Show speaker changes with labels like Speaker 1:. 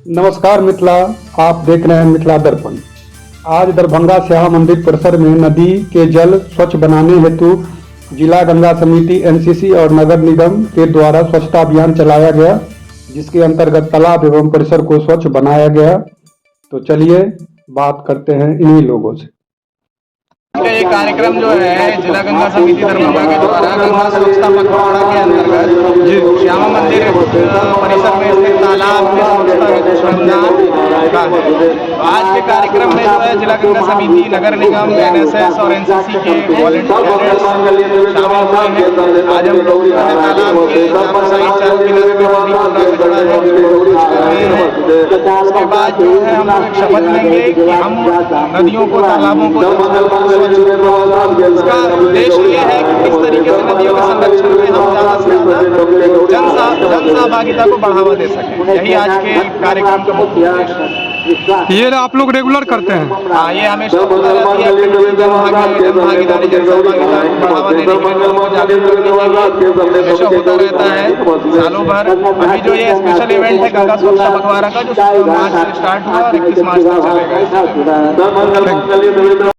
Speaker 1: नमस्कार मिथिला, आप देख रहे हैं मिथिला दर्पण। आज दरभंगा श्यामा मंदिर परिसर में नदी के जल स्वच्छ बनाने हेतु जिला गंगा समिति, एनसीसी और नगर निगम के द्वारा स्वच्छता अभियान चलाया गया, जिसके अंतर्गत तालाब एवं परिसर को स्वच्छ बनाया गया। तो चलिए बात करते हैं इन्हीं लोगों से।
Speaker 2: ये कार्यक्रम जो है जिला गंगा समिति दरभंगा के द्वारा गंगा स्वच्छता पखवाड़ा के अंतर्गत श्यामा मंदिर परिसर में स्थित तालाब में स्वच्छता अभियान का है। आज के कार्यक्रम में जो है जिला गंगा समिति, नगर निगम, एनएसएस और एनसीसी के वॉलंटियर्स शामिल हुए हैं। आज हम लोग तालाब के चारों साइड चारों किनारे में पूरा कचरा है। उसके बाद जो है हम लोग एक शपथ लेंगे कि हम नदियों को, तालाबों को इसका उद्देश्य ये है कि किस तरीके से नदियों के संरक्षण में हम ज़्यादा से ज़्यादा जन सहभागिता को बढ़ावा दे सकें। यही आज के कार्यक्रम का मुख्य उद्देश्य है।
Speaker 1: ये आप लोग रेगुलर करते हैं?
Speaker 2: हाँ, ये हमेशा होता रहती है। जन भागीदारी, जन सहभागिता को बढ़ावा देने के लिए, लोगों को जागरूक करने के लिए हमेशा होता रहता है सालों भर। अभी जो ये स्पेशल इवेंट है गंगा स्वच्छता पखवाड़ा का, जो 16 मार्च से स्टार्ट हुआ और 21 मार्च तक चलेगा।